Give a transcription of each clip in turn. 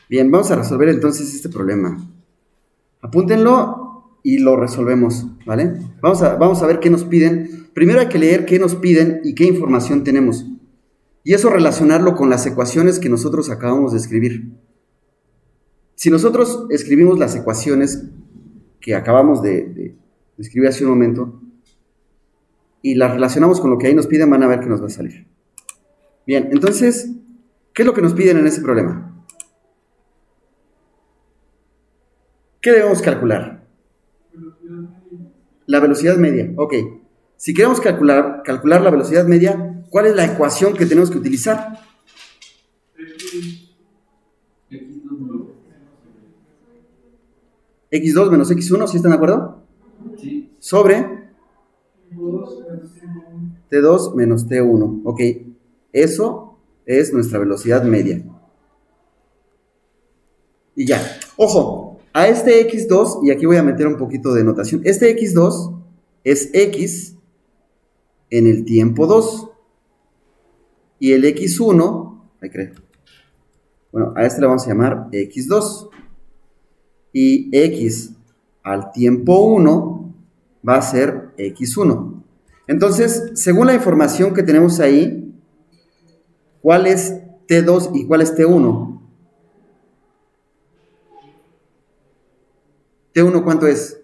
Bien, vamos a resolver entonces este problema. Apúntenlo y lo resolvemos, ¿vale? Vamos a ver qué nos piden. Primero hay que leer qué nos piden y qué información tenemos. Y eso relacionarlo con las ecuaciones que nosotros acabamos de escribir. Si nosotros escribimos las ecuaciones que acabamos de escribir hace un momento y las relacionamos con lo que ahí nos piden, van a ver qué nos va a salir. Bien, entonces, ¿qué es lo que nos piden en ese problema? ¿Qué debemos calcular? La velocidad media, ok. Si queremos calcular la velocidad media, ¿cuál es la ecuación que tenemos que utilizar? X2 menos X1, ¿sí están de acuerdo? Sí. Sobre T2 menos T1, ok. Eso es nuestra velocidad media. Y ya. Ojo, a este X2, y aquí voy a meter un poquito de notación, este X2 es X en el tiempo 2. Y el X1, ahí creo. Bueno, a este le vamos a llamar X2. Y X al tiempo 1 va a ser X1. Entonces, según la información que tenemos ahí, ¿cuál es T2 y cuál es T1? ¿T1 cuánto es?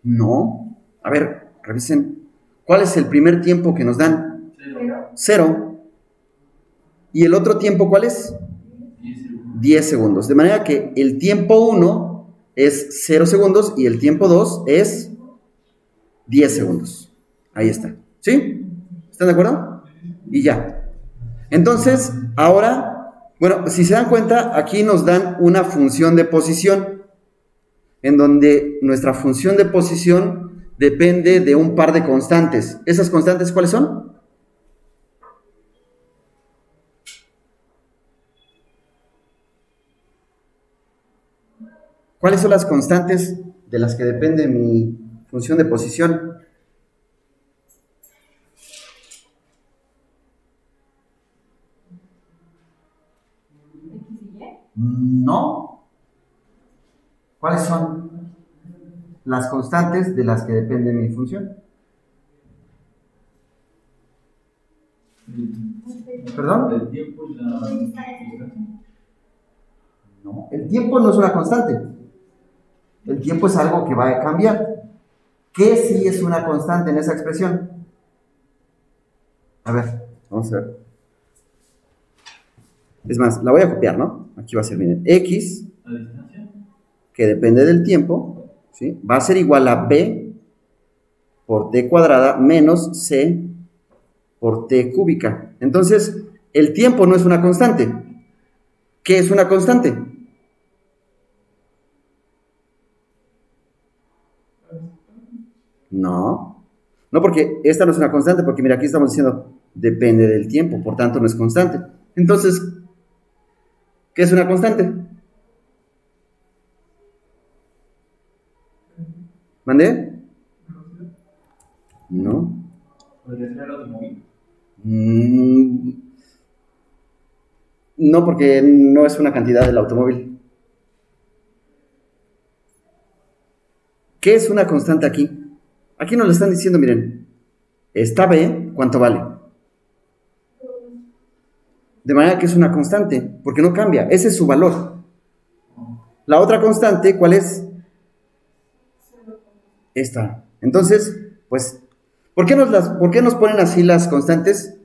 No. A ver, revisen. ¿Cuál es el primer tiempo que nos dan? 0. ¿Y el otro tiempo cuál es? 10 segundos. De manera que el tiempo 1 es 0 segundos y el tiempo 2 es 10 segundos. Ahí está. ¿Sí? ¿Están de acuerdo? Y ya. Entonces, ahora, bueno, si se dan cuenta, aquí nos dan una función de posición, en donde nuestra función de posición depende de un par de constantes. ¿Esas constantes cuáles son? ¿Cuáles son las constantes de las que depende mi función de posición? No. ¿Cuáles son las constantes de las que depende mi función? ¿Perdón? El tiempo y la No, el tiempo no es una constante. El tiempo es algo que va a cambiar. ¿Qué sí es una constante en esa expresión? A ver, vamos a ver. Es más, la voy a copiar, ¿no? Aquí va a ser, miren, X, la distancia. que depende del tiempo, ¿sí? Va a ser igual a B por T cuadrada menos C por T cúbica. Entonces, el tiempo no es una constante. ¿Qué es una constante? No. No, porque esta no es una constante, porque mira, aquí estamos diciendo depende del tiempo, por tanto no es constante. Entonces, ¿qué es una constante? ¿Mandé? No. ¿Podría ser el automóvil? No, porque no es una cantidad del automóvil. ¿Qué es una constante aquí? Aquí nos lo están diciendo, miren. Esta B, ¿cuánto vale? De manera que es una constante, porque no cambia. Ese es su valor. La otra constante, ¿cuál es? Esta. Entonces, pues, ¿por qué nos ponen así las constantes?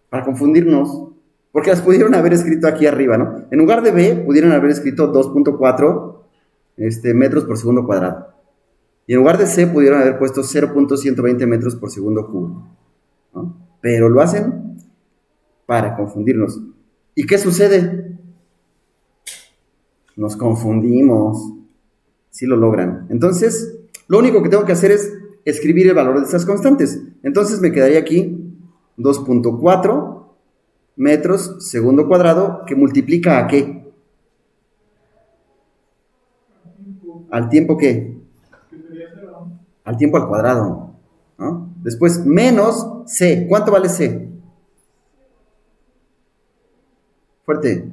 Para confundirnos. Porque las pudieron haber escrito aquí arriba, ¿no? En lugar de B, pudieron haber escrito 2.4 metros por segundo cuadrado. Y en lugar de C, pudieron haber puesto 0.120 metros por segundo cubo, ¿no? Pero lo hacen para confundirnos. ¿Y qué sucede? Nos confundimos. Sí lo logran. Entonces, lo único que tengo que hacer es escribir el valor de estas constantes. Entonces me quedaría aquí 2.4 metros segundo cuadrado, que multiplica ¿a qué? ¿Al tiempo qué? Al tiempo al cuadrado, ¿no? Después, menos C. ¿Cuánto vale C? Fuerte.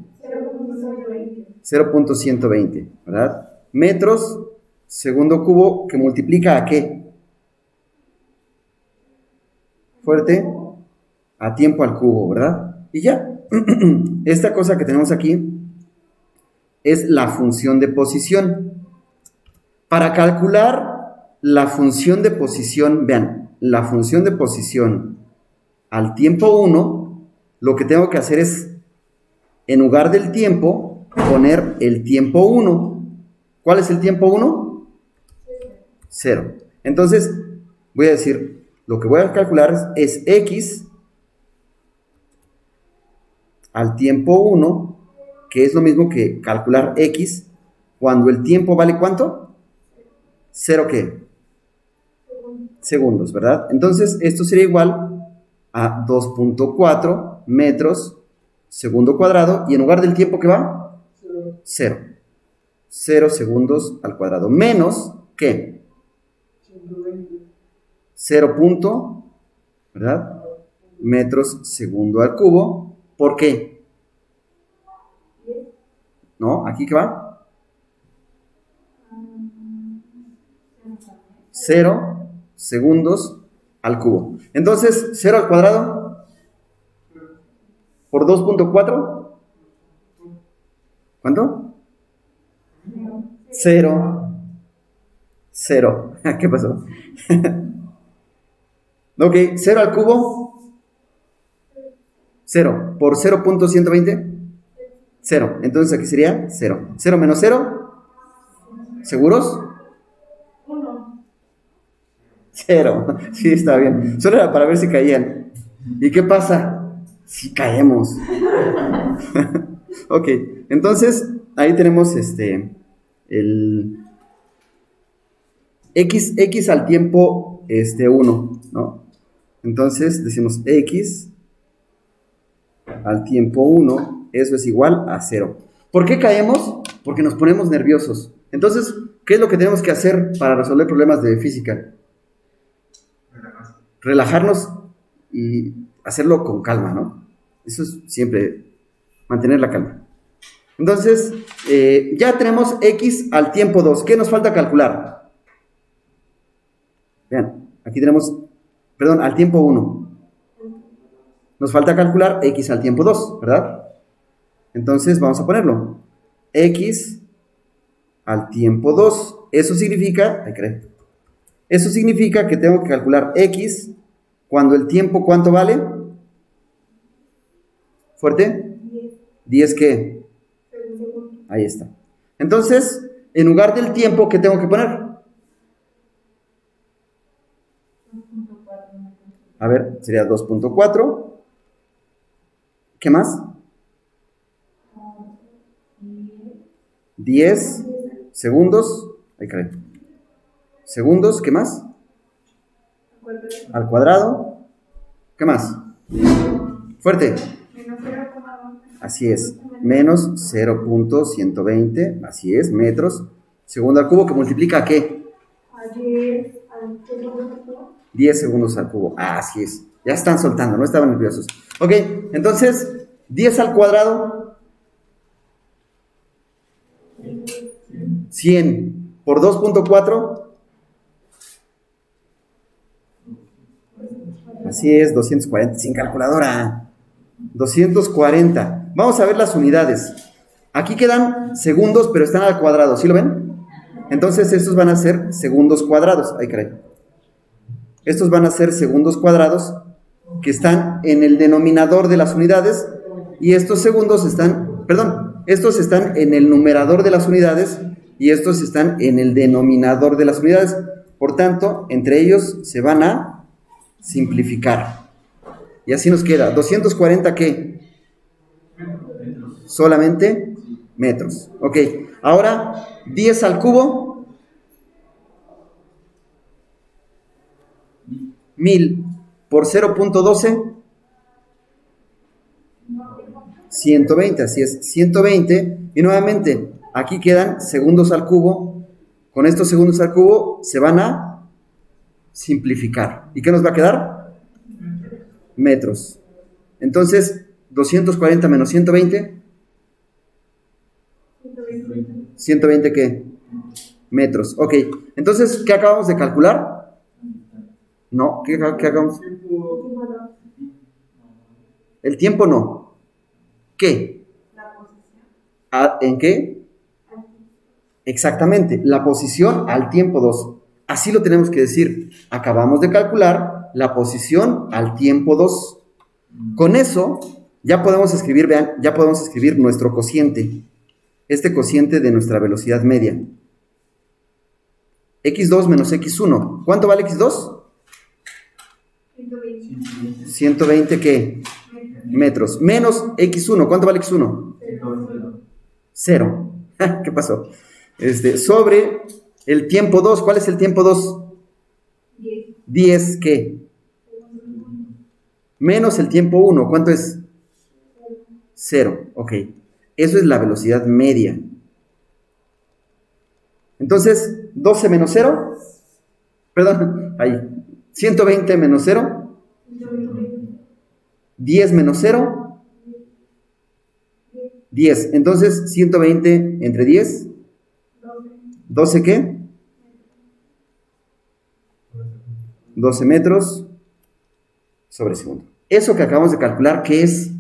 0.120, ¿verdad? Metros segundo cubo que multiplica ¿a qué? Fuerte. A tiempo al cubo, ¿verdad? Y ya. Esta cosa que tenemos aquí es la función de posición. Para calcular la función de posición, vean, la función de posición al tiempo 1, lo que tengo que hacer es, en lugar del tiempo, poner el tiempo 1. ¿Cuál es el tiempo 1? 0. Entonces, voy a decir, lo que voy a calcular es x al tiempo 1, que es lo mismo que calcular x cuando el tiempo vale ¿cuánto? 0 ¿qué? Segundos, ¿verdad? Entonces, esto sería igual a 2.4 metros segundo cuadrado, y en lugar del tiempo que va, 0. 0 segundos al cuadrado, menos, ¿qué? 0. ¿Verdad? Metros segundo al cubo. ¿Por qué? ¿No? ¿Aquí qué va? 0 segundos al cubo. Entonces, 0 al cuadrado por 2.4. ¿Cuánto? 0. 0. ¿Qué pasó? Ok, 0 al cubo. 0 por 0.120. 0. Entonces aquí sería 0. 0 menos 0. ¿Seguros? 0. Sí, está bien. Solo era para ver si caían. ¿Y qué pasa? Si caemos. Ok, entonces ahí tenemos el x al tiempo 1, ¿no? Entonces decimos x al tiempo 1, eso es igual a 0. ¿Por qué caemos? Porque nos ponemos nerviosos. Entonces, ¿qué es lo que tenemos que hacer para resolver problemas de física? Relajarnos y hacerlo con calma, ¿no? Eso es siempre mantener la calma. Entonces, ya tenemos x al tiempo 2. ¿Qué nos falta calcular? Vean, aquí tenemos, perdón, al tiempo 1. Nos falta calcular x al tiempo 2, ¿verdad? Entonces, vamos a ponerlo. X al tiempo 2. Eso significa, eso significa que tengo que calcular x cuando el tiempo, ¿cuánto vale? ¿Fuerte? 10 ¿qué? Ahí está. Entonces, en lugar del tiempo, ¿qué tengo que poner? A ver, sería 2.4. ¿Qué más? 10 segundos. Ahí cae. Segundos, ¿qué más? Al cuadrado. ¿Qué más? Fuerte. Así es. Menos 0.120. Así es, metros. Segundo al cubo, que multiplica ¿a qué? 10 segundos al cubo. Así es. Ya están soltando, no estaban nerviosos. Ok, entonces, 10 al cuadrado. 100 por 2.4. Así es, 240, sin calculadora. 240. Vamos a ver las unidades. Aquí quedan segundos, pero están al cuadrado, ¿sí lo ven? Entonces estos van a ser segundos cuadrados. Ay, caray. Estos van a ser segundos cuadrados que están en el denominador de las unidades, y estos segundos están, perdón, estos están en el numerador de las unidades y estos están en el denominador de las unidades. Por tanto, entre ellos se van a simplificar. Y así nos queda, 240 ¿qué? Solamente metros. Ok, ahora 10 al cubo. 1000 por 0.12. 120, así es, 120. Y nuevamente, aquí quedan segundos al cubo. Con estos segundos al cubo se van a simplificar. ¿Y qué nos va a quedar? Metros. Entonces, 240 menos 120. 120 ¿qué? Metros. Ok. Entonces, ¿qué acabamos de calcular? No, ¿qué acabamos? El tiempo no. ¿Qué? ¿En qué? Exactamente, la posición al tiempo 2. Así lo tenemos que decir. Acabamos de calcular la posición al tiempo 2. Con eso ya podemos escribir, vean, ya podemos escribir nuestro cociente. Este cociente de nuestra velocidad media. X2 menos X1. ¿Cuánto vale X2? 120 ¿qué? Metros. Menos X1. ¿Cuánto vale X1? 0. ¿Qué pasó? Sobre el tiempo 2. ¿Cuál es el tiempo 2? 10 ¿qué? Menos el tiempo 1. ¿Cuánto es? 0. Ok. Eso es la velocidad media. Entonces, 12 menos 0. Perdón, ahí. 120 menos 0. 10 menos 0. 10. Entonces, 120 entre 10. 12 ¿qué? 12 metros sobre segundo. Eso que acabamos de calcular, ¿qué es?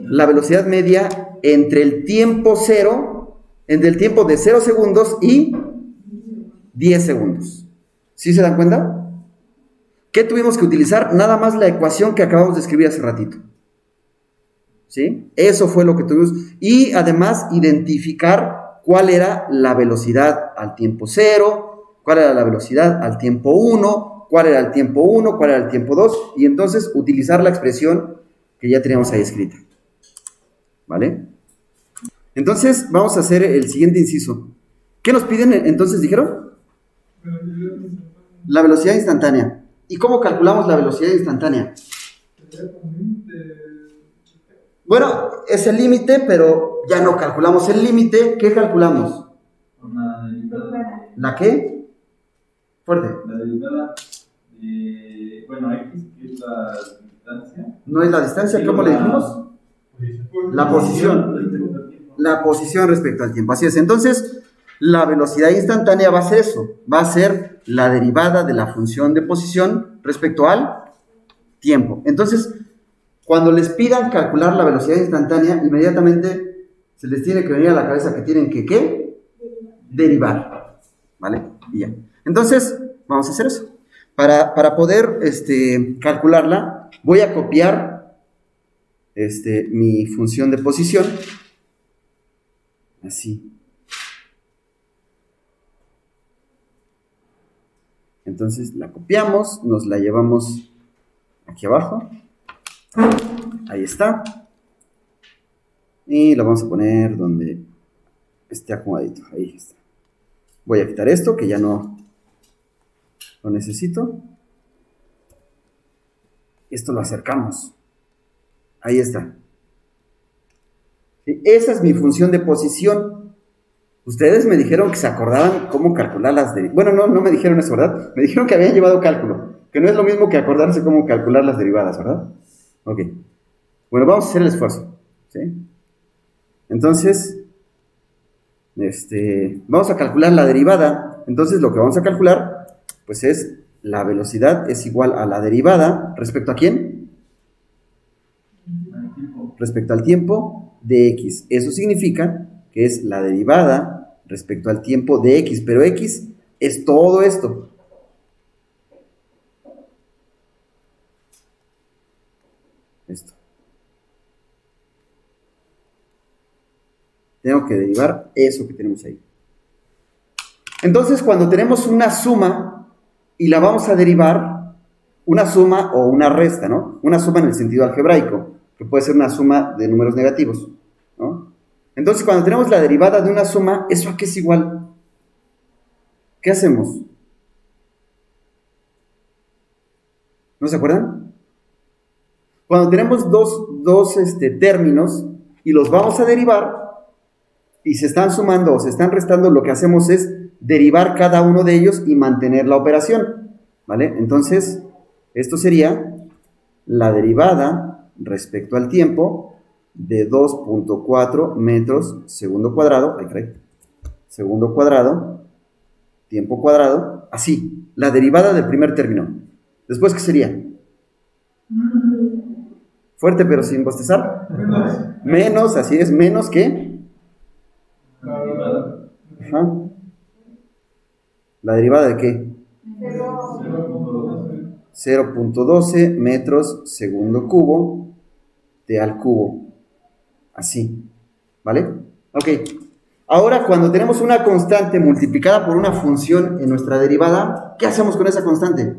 La velocidad media entre el tiempo 0, entre el tiempo de 0 segundos y 10 segundos. ¿Sí se dan cuenta? ¿Qué tuvimos que utilizar? Nada más la ecuación que acabamos de escribir hace ratito. ¿Sí? Eso fue lo que tuvimos. Y además identificar cuál era la velocidad al tiempo 0, cuál era la velocidad al tiempo 1, cuál era el tiempo 1, cuál era el tiempo 2, y entonces utilizar la expresión que ya teníamos ahí escrita. ¿Vale? Entonces vamos a hacer el siguiente inciso. ¿Qué nos piden entonces, dijeron? La velocidad instantánea. ¿Y cómo calculamos la velocidad instantánea? Bueno, es el límite, pero ya no calculamos el límite. ¿Qué calculamos? ¿La qué? Fuerte. La derivada de, bueno, X, que es la distancia. ¿No es la distancia? ¿Cómo le dijimos? La posición. La posición respecto al tiempo. Así es. Entonces, la velocidad instantánea va a ser eso. Va a ser la derivada de la función de posición respecto al tiempo. Entonces, cuando les pidan calcular la velocidad instantánea, inmediatamente se les tiene que venir a la cabeza que tienen que, ¿qué? Derivar. ¿Vale? Y ya. Entonces, vamos a hacer eso. Para poder calcularla, voy a copiar mi función de posición. Así. Entonces la copiamos, nos la llevamos aquí abajo. Ahí está. Y lo vamos a poner donde esté acomodadito. Ahí está. Voy a quitar esto que ya no lo necesito. Esto lo acercamos. Ahí está. ¿Sí? Esa es mi función de posición. Ustedes me dijeron que se acordaban cómo calcular las derivadas. Bueno, no me dijeron eso, ¿verdad? Me dijeron que habían llevado cálculo. Que no es lo mismo que acordarse cómo calcular las derivadas, ¿verdad? Ok. Bueno, vamos a hacer el esfuerzo. ¿Sí? Entonces, vamos a calcular la derivada. Entonces, lo que vamos a calcular, pues es la velocidad es igual a la derivada, ¿respecto a quién? Respecto al tiempo de x. Eso significa que es la derivada respecto al tiempo de x, pero x es todo esto. Esto. Tengo que derivar eso que tenemos ahí. Entonces, cuando tenemos una suma y la vamos a derivar, una suma o una resta, ¿no? Una suma en el sentido algebraico, que puede ser una suma de números negativos, ¿no? Entonces, cuando tenemos la derivada de una suma, ¿eso a qué es igual? ¿Qué hacemos? ¿No se acuerdan? Cuando tenemos dos términos y los vamos a derivar y se están sumando o se están restando, lo que hacemos es derivar cada uno de ellos y mantener la operación, ¿vale? Entonces, esto sería la derivada respecto al tiempo de 2.4 metros segundo cuadrado, segundo cuadrado, tiempo cuadrado, así, la derivada del primer término. Después, ¿qué sería? Fuerte pero sin bostezar. Menos, así es, menos que. Ajá. ¿La derivada de qué? 0.12 metros segundo cubo t al cubo. Así. ¿Vale? Ok. Ahora, cuando tenemos una constante multiplicada por una función en nuestra derivada, ¿qué hacemos con esa constante?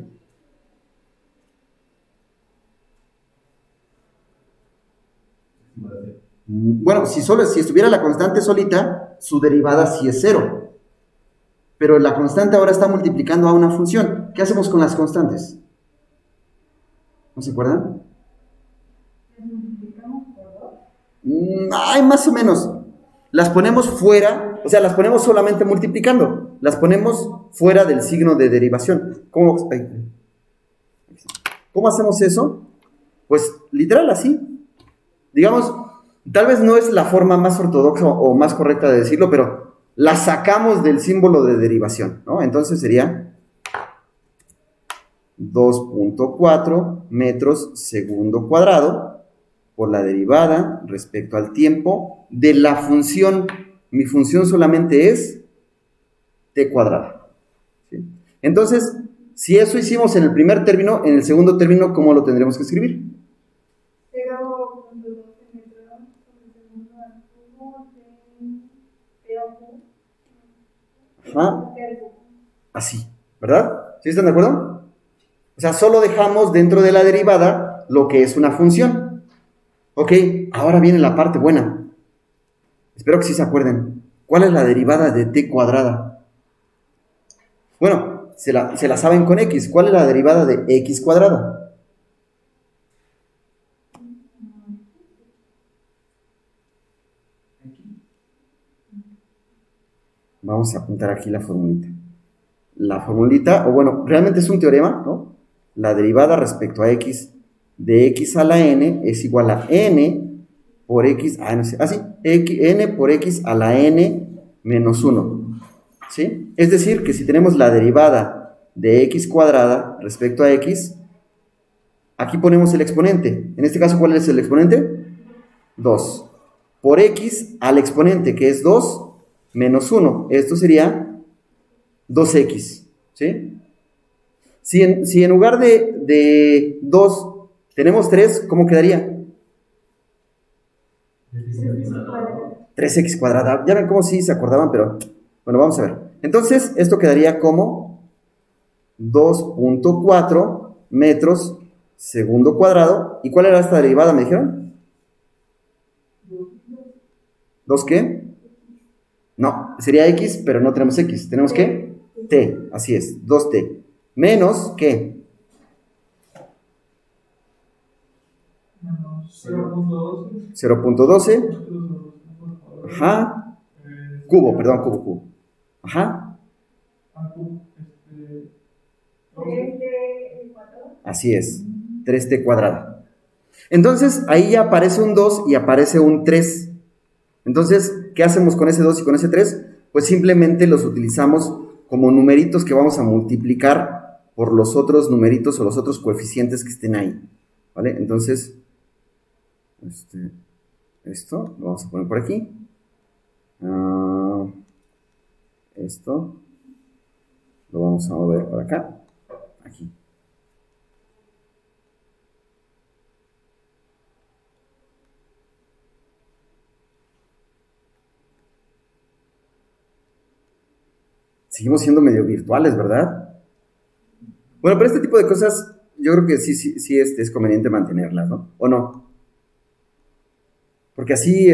Bueno, si estuviera la constante solita, su derivada sí es 0. Pero la constante ahora está multiplicando a una función. ¿Qué hacemos con las constantes? ¿No se acuerdan? Ay, más o menos. Las ponemos fuera, o sea, las ponemos solamente multiplicando. Las ponemos fuera del signo de derivación. ¿Cómo hacemos eso? Pues literal así. Digamos, tal vez no es la forma más ortodoxa o más correcta de decirlo, pero la sacamos del símbolo de derivación, ¿no? Entonces sería 2.4 metros segundo cuadrado por la derivada respecto al tiempo de la función. Mi función solamente es t cuadrada. ¿Sí? Entonces, si eso hicimos en el primer término, en el segundo término, ¿cómo lo tendremos que escribir? Ajá. Así, ¿verdad? ¿Sí están de acuerdo? O sea, solo dejamos dentro de la derivada lo que es una función. Ok, ahora viene la parte buena. Espero que sí se acuerden. ¿Cuál es la derivada de t cuadrada? Bueno, se la saben con x. ¿Cuál es la derivada de x cuadrada? Vamos a apuntar aquí la formulita. La formulita, o bueno, realmente es un teorema, ¿no? La derivada respecto a x de x a la n es igual a n por x, n por x a la n menos 1. ¿Sí? Es decir, que si tenemos la derivada de x cuadrada respecto a x, aquí ponemos el exponente. En este caso, ¿cuál es el exponente? 2. Por x al exponente, que es 2, menos 1. Esto sería 2x. ¿Sí? Si en lugar de 2 tenemos 3, ¿cómo quedaría? 3x cuadrada. Ya ven cómo sí se acordaban, pero bueno, vamos a ver. Entonces, esto quedaría como 2.4 metros segundo cuadrado. ¿Y cuál era esta derivada, me dijeron? ¿2 qué? No, sería x, pero no tenemos x. ¿Tenemos qué? T, así es, 2t. Menos, ¿qué? 0.12. Ajá. Cubo. Ajá. Así es, 3t cuadrada. Entonces, ahí ya aparece un 2 y aparece un 3. Entonces, ¿qué hacemos con ese 2 y con ese 3? Pues simplemente los utilizamos como numeritos que vamos a multiplicar por los otros numeritos o los otros coeficientes que estén ahí. ¿Vale? Entonces, esto lo vamos a poner por aquí. Esto lo vamos a mover por acá. Aquí. Seguimos siendo medio virtuales, ¿verdad? Bueno, pero este tipo de cosas yo creo que sí es conveniente mantenerlas, ¿no? ¿O no? Porque así,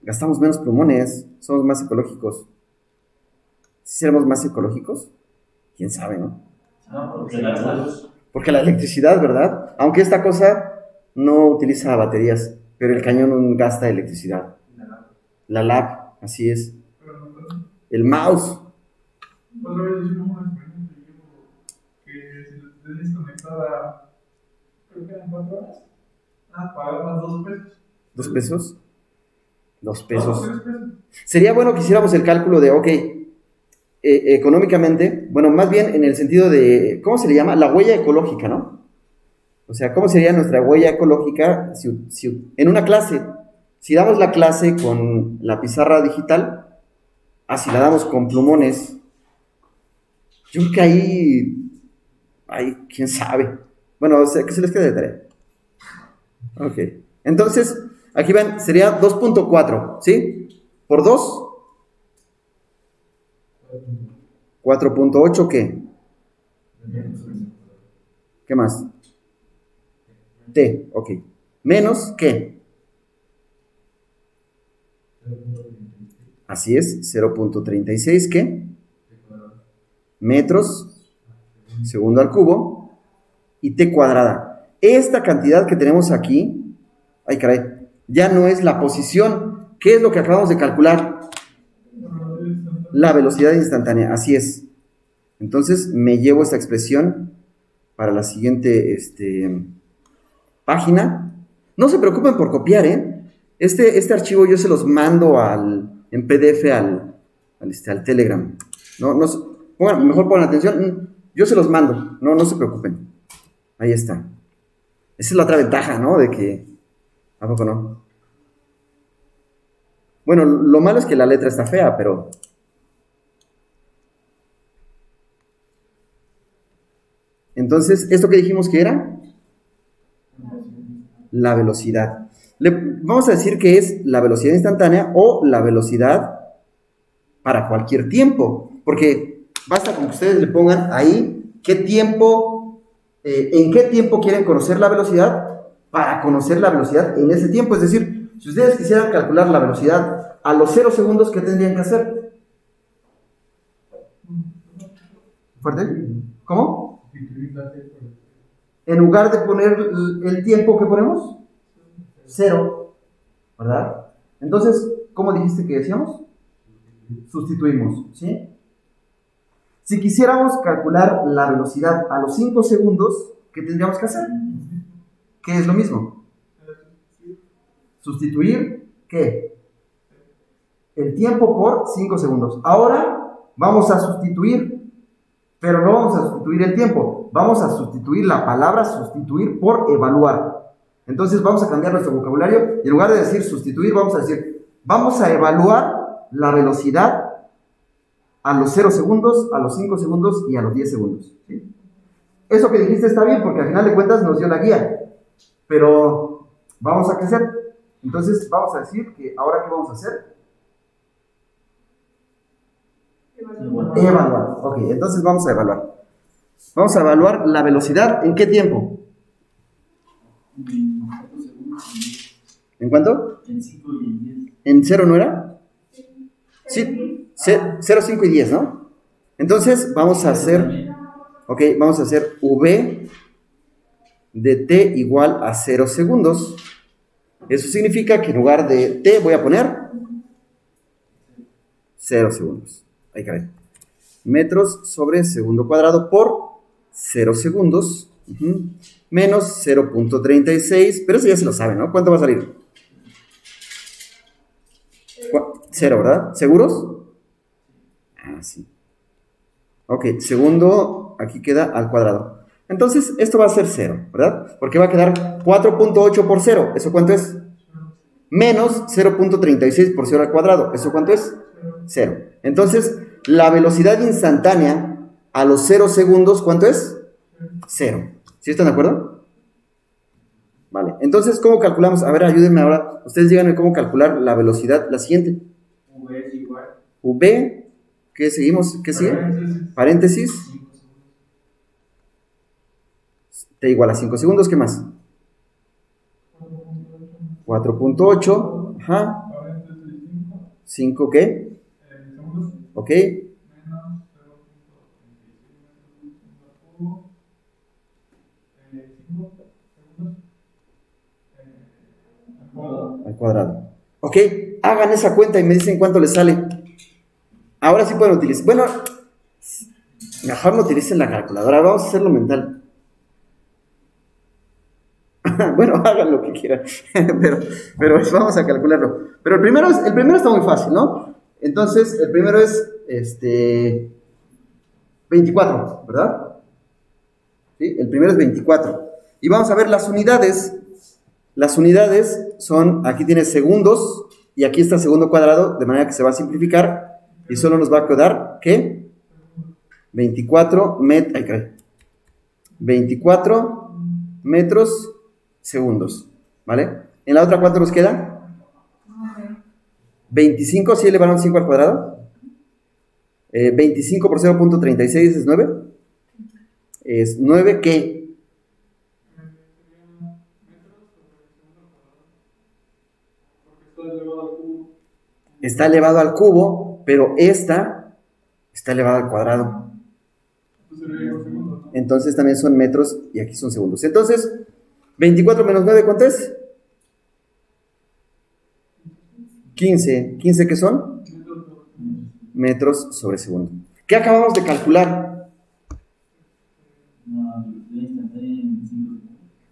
gastamos menos plumones, somos más ecológicos. ¿Sí seremos más ecológicos? ¿Quién sabe, no? No, porque la luz. Porque la electricidad, ¿verdad? Aunque esta cosa no utiliza baterías, pero el cañón gasta electricidad. La lap, así es. El mouse. Otra vez hicimos un experimento que si lo tenés conectada, creo que eran 4 horas, Pagar más 2 pesos. ¿2 pesos? 2 No, pesos. 3 pesos. Sería bueno que hiciéramos el cálculo de, ok, económicamente, bueno, más bien en el sentido de, ¿cómo se le llama? La huella ecológica, ¿no? O sea, ¿cómo sería nuestra huella ecológica si en una clase, si damos la clase con la pizarra digital, si la damos con plumones, yo creo que ahí, quién sabe. Bueno, o sea, que se les quede de tarea. Ok, entonces, aquí ven, sería 2.4, ¿sí? Por 2, 4.8, ¿qué? ¿Qué más? T, ok. Menos, ¿qué? Así es, 0.36, ¿qué? Metros, segundo al cubo, y T cuadrada. Esta cantidad que tenemos aquí, ay caray, ya no es la posición. ¿Qué es lo que acabamos de calcular? La velocidad instantánea, así es. Entonces me llevo esta expresión para la siguiente página. No se preocupen por copiar, ¿eh? Este archivo yo se los mando en PDF al Telegram. Mejor pongan atención. Yo se los mando, no se preocupen. Ahí está. Esa es la otra ventaja, ¿no? De que, ¿a poco no? Bueno, lo malo es que la letra está fea, pero... Entonces, ¿esto que dijimos que era? La velocidad. Vamos a decir que es la velocidad instantánea o la velocidad para cualquier tiempo. Porque basta con que ustedes le pongan ahí qué tiempo, en qué tiempo quieren conocer la velocidad para conocer la velocidad en ese tiempo. Es decir, si ustedes quisieran calcular la velocidad a los 0 segundos, ¿qué tendrían que hacer? ¿Fuerte? ¿Cómo? En lugar de poner el tiempo, ¿qué ponemos? 0, ¿verdad? Entonces, ¿cómo dijiste que decíamos? Sustituimos, ¿sí? Si quisiéramos calcular la velocidad a los 5 segundos, ¿qué tendríamos que hacer? ¿Qué es lo mismo? Sustituir, ¿qué? El tiempo por 5 segundos. Ahora vamos a sustituir, pero no vamos a sustituir el tiempo, vamos a sustituir la palabra sustituir por evaluar. Entonces vamos a cambiar nuestro vocabulario y en lugar de decir sustituir, vamos a decir, vamos a evaluar la velocidad a los 0 segundos, a los 5 segundos y a los 10 segundos. ¿Sí? Eso que dijiste está bien porque al final de cuentas nos dio la guía, pero vamos a crecer. Entonces vamos a decir que ahora ¿qué vamos a hacer? Evaluar. Ok, entonces vamos a evaluar. Vamos a evaluar la velocidad ¿en qué tiempo? ¿En cuánto? En 5 y en 10. ¿En 0 no era? Sí, 0, 5 y 10, ¿no? Entonces vamos a hacer, vamos a hacer V de t igual a 0 segundos. Eso significa que en lugar de t voy a poner 0 segundos. Ahí caray. Metros sobre segundo cuadrado por 0 segundos. Menos 0.36. Pero eso ya se lo saben, ¿no? ¿Cuánto va a salir? 0, ¿verdad? ¿Seguros? Sí. Ok, segundo, aquí queda al cuadrado. Entonces, esto va a ser 0, ¿verdad? Porque va a quedar 4.8 por 0. ¿Eso cuánto es? Menos 0.36 por 0 al cuadrado. ¿Eso cuánto es? 0. Entonces, la velocidad instantánea a los 0 segundos, ¿cuánto es? 0. ¿Sí están de acuerdo? Vale. Entonces, ¿cómo calculamos? A ver, ayúdenme ahora. Ustedes díganme cómo calcular la velocidad, la siguiente. V es igual. V, ¿qué seguimos? ¿Qué sigue? Paréntesis. T igual a 5 segundos, ¿qué más? 4.8. Ajá. 5, ¿qué? Ok. Al cuadrado. Ok, hagan esa cuenta y me dicen cuánto les sale. Ahora sí pueden utilizar. Bueno, mejor no utilicen la calculadora. Vamos a hacerlo mental. Bueno, hagan lo que quieran, pero vamos a calcularlo. Pero el primero está muy fácil, ¿no? Entonces, el primero es 24, ¿verdad? ¿Sí? El primero es 24. Y vamos a ver las unidades. Las unidades son, aquí tienes segundos, y aquí está segundo cuadrado, de manera que se va a simplificar, y solo nos va a quedar, ¿qué? 24 metros segundos, ¿vale? En la otra, ¿cuánto nos queda? 25, ¿sí elevaron 5 al cuadrado? 25 por 0.36 es 9. Es 9, ¿qué? Está elevado al cubo, pero esta está elevada al cuadrado. Entonces también son metros y aquí son segundos. Entonces, 24 menos 9, ¿cuánto es? 15. ¿15 qué son? Metros sobre segundo. ¿Qué acabamos de calcular?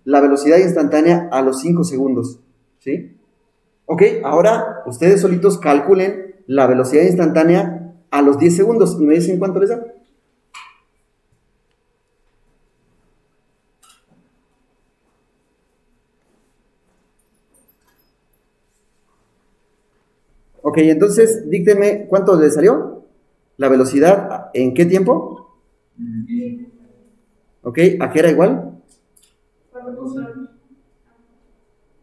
La velocidad instantánea a los 5 segundos. ¿Sí? Ok, ahora ustedes solitos calculen la velocidad instantánea a los 10 segundos y me dicen cuánto les da. Ok, entonces díctenme cuánto les salió. La velocidad, ¿en qué tiempo? Ok, ¿a qué era igual?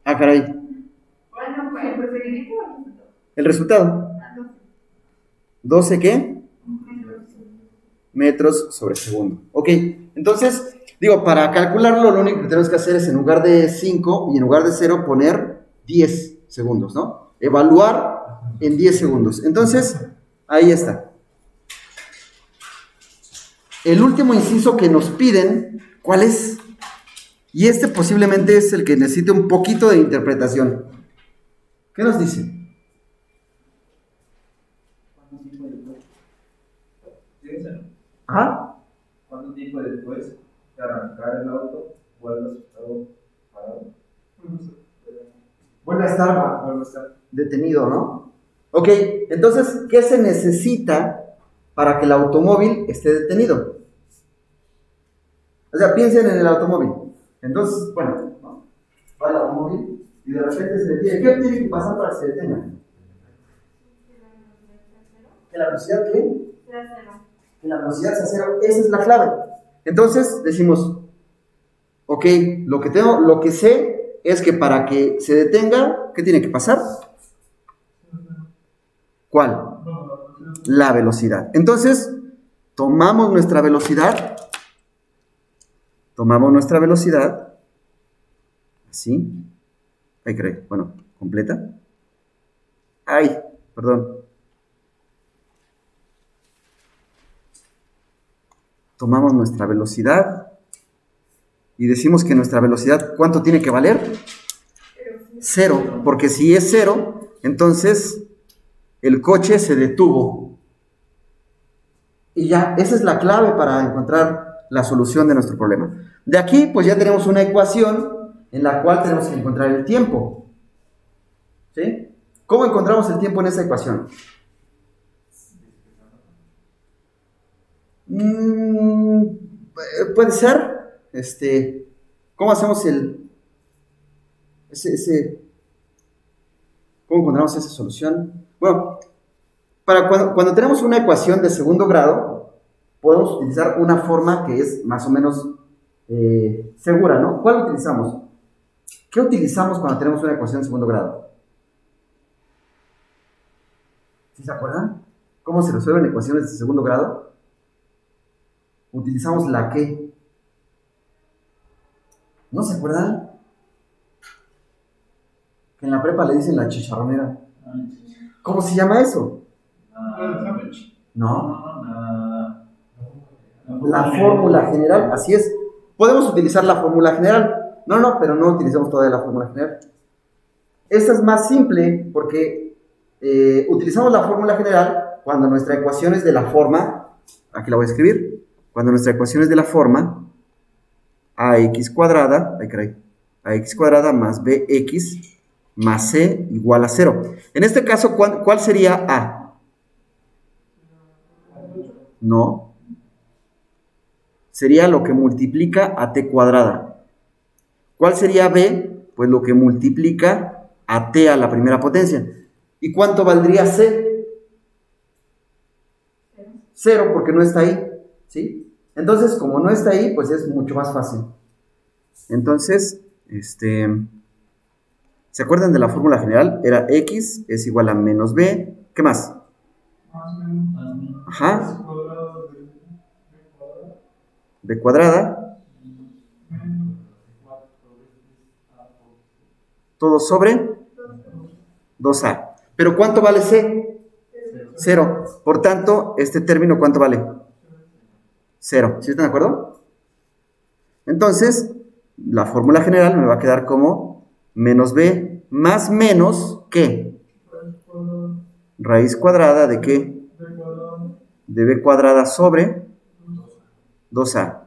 Ah, caray. El resultado. 12 ¿qué? Metros sobre segundo. Ok, entonces, digo, para calcularlo, lo único que tenemos que hacer es en lugar de 5 y en lugar de 0 poner 10 segundos, ¿no? Evaluar en 10 segundos. Entonces, ahí está. El último inciso que nos piden, ¿cuál es? Y este posiblemente es el que necesite un poquito de interpretación. ¿Qué nos dice? ¿Ah? ¿Cuánto tiempo después de arrancar el auto vuelve a su estado parado? Vuelve a estar detenido, ¿no? Ok, entonces, ¿qué se necesita para que el automóvil esté detenido? O sea, piensen en el automóvil. Entonces, bueno, ¿no? Va el automóvil y de repente se detiene. ¿Qué tiene que pasar para que se detenga? ¿Que la velocidad qué? Que la velocidad sea cero. Esa es la clave. Entonces, decimos, ok, lo que sé es que para que se detenga, ¿qué tiene que pasar? ¿Cuál? La velocidad. Entonces, tomamos nuestra velocidad, así, ahí creí, bueno, completa. Ay, perdón. Tomamos nuestra velocidad y decimos que nuestra velocidad, ¿cuánto tiene que valer? 0, porque si es 0, entonces el coche se detuvo. Y ya, esa es la clave para encontrar la solución de nuestro problema. De aquí, pues ya tenemos una ecuación en la cual tenemos que encontrar el tiempo. ¿Sí? ¿Cómo encontramos el tiempo en esa ecuación? Puede ser, ¿cómo hacemos cómo encontramos esa solución? Bueno, cuando tenemos una ecuación de segundo grado, podemos utilizar una forma que es más o menos segura, ¿no? ¿Cuál utilizamos? ¿Qué utilizamos cuando tenemos una ecuación de segundo grado? ¿Sí se acuerdan? ¿Cómo se resuelven ecuaciones de segundo grado? Utilizamos la ¿qué? ¿No se acuerdan? Que en la prepa le dicen la chicharronera. ¿Cómo se llama eso? No. La fórmula general, así es. Podemos utilizar la fórmula general. No, pero no utilizamos todavía la fórmula general. Esta es más simple porque utilizamos la fórmula general cuando nuestra ecuación es de la forma, aquí la voy a escribir, cuando nuestra ecuación es de la forma ax cuadrada, ay caray, a x cuadrada más bx más c igual a 0. En este caso, ¿cuál sería a? No. Sería lo que multiplica a t cuadrada. ¿Cuál sería b? Pues lo que multiplica a t a la primera potencia. ¿Y cuánto valdría c? 0, porque no está ahí, ¿sí? Entonces, como no está ahí, pues es mucho más fácil. Entonces, ¿se acuerdan de la fórmula general? Era x es igual a menos b. ¿Qué más? Más o menos. Ajá. Es cuadrado de b cuadrado. B cuadrada. Menos Todo sobre 2a. ¿Pero cuánto vale c? 0. Por tanto, este término, ¿cuánto vale? 0. ¿Sí están de acuerdo? Entonces, la fórmula general me va a quedar como menos b más menos, ¿qué? Raíz cuadrada de ¿qué? b cuadrado. De b cuadrada sobre 2a.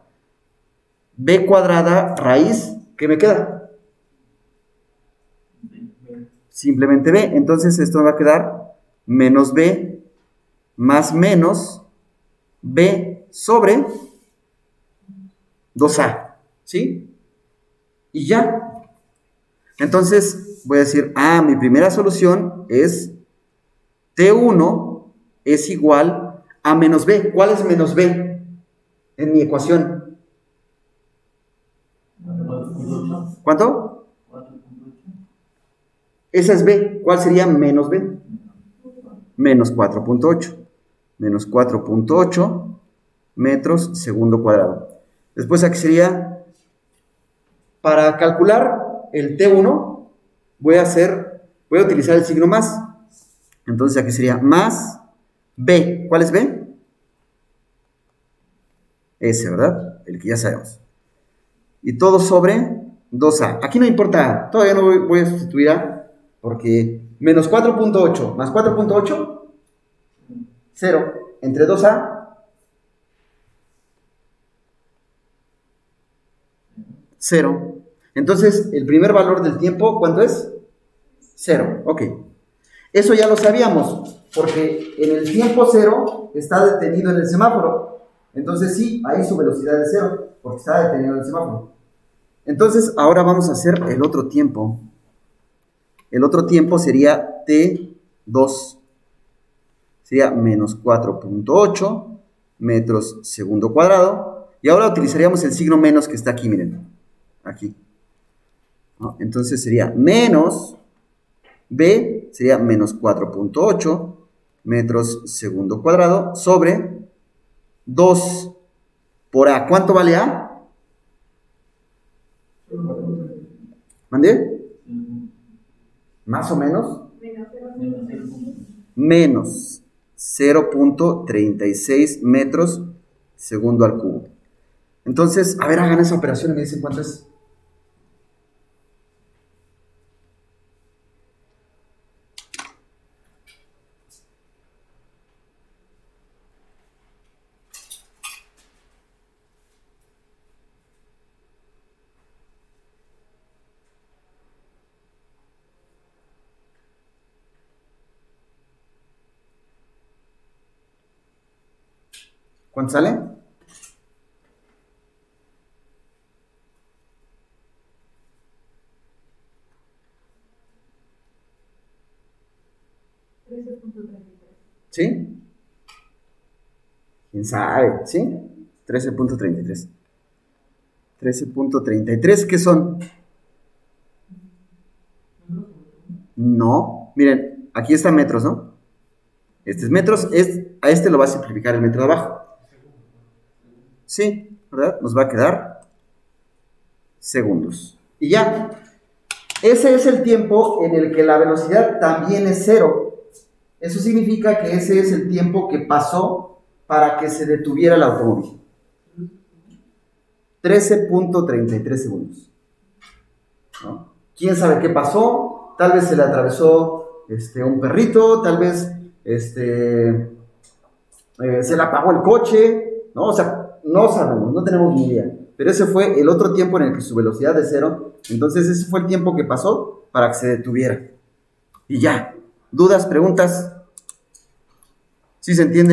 B cuadrada raíz, ¿qué me queda? Simplemente b. Entonces esto me va a quedar menos b más menos b sobre 2a. ¿Sí? Y ya. Entonces voy a decir, mi primera solución es T1 es igual a menos b. ¿Cuál es menos b en mi ecuación? ¿Cuánto? Esa es b. ¿Cuál sería menos b? Menos 4.8. Menos 4.8 metros segundo cuadrado. Después aquí sería, para calcular el T1, voy a utilizar el signo más. Entonces aquí sería más b. ¿Cuál es b? Ese, ¿verdad? El que ya sabemos. Y todo sobre 2a. Aquí no importa, todavía no voy a sustituir a, porque menos 4.8 más 4.8, 0. Entre 2a, 0. Entonces, el primer valor del tiempo, ¿cuánto es? 0. Ok. Eso ya lo sabíamos, porque en el tiempo 0 está detenido en el semáforo. Entonces sí, ahí su velocidad es 0, porque está detenido en el semáforo. Entonces, ahora vamos a hacer el otro tiempo. El otro tiempo sería T2. Sería menos 4.8 metros segundo cuadrado. Y ahora utilizaríamos el signo menos que está aquí, miren. Aquí. ¿No? Entonces sería menos b, sería menos 4.8 metros segundo cuadrado sobre 2 por a. ¿Cuánto vale a? ¿Mandé? ¿Más o menos? Menos 0.36 metros segundo al cubo. Entonces, a ver, hagan esa operación y me dicen cuánto es. ¿Cuánto sale? ¿Sí? ¿Quién sabe? ¿Sí? 13.33. 13.33, ¿qué son? No, miren, aquí está metros, ¿no? Este es metros, a este lo va a simplificar el metro de abajo. Sí, ¿verdad? Nos va a quedar segundos. Y ya, ese es el tiempo en el que la velocidad también es 0. Eso significa que ese es el tiempo que pasó para que se detuviera el automóvil. 13.33 segundos. ¿No? ¿Quién sabe qué pasó? Tal vez se le atravesó un perrito, tal vez se le apagó el coche, ¿no? O sea, no sabemos, no tenemos ni idea. pero ese fue el otro tiempo en el que su velocidad es 0. Entonces ese fue el tiempo que pasó para que se detuviera. Y ya. ¿Dudas, preguntas? ¿Sí se entiende?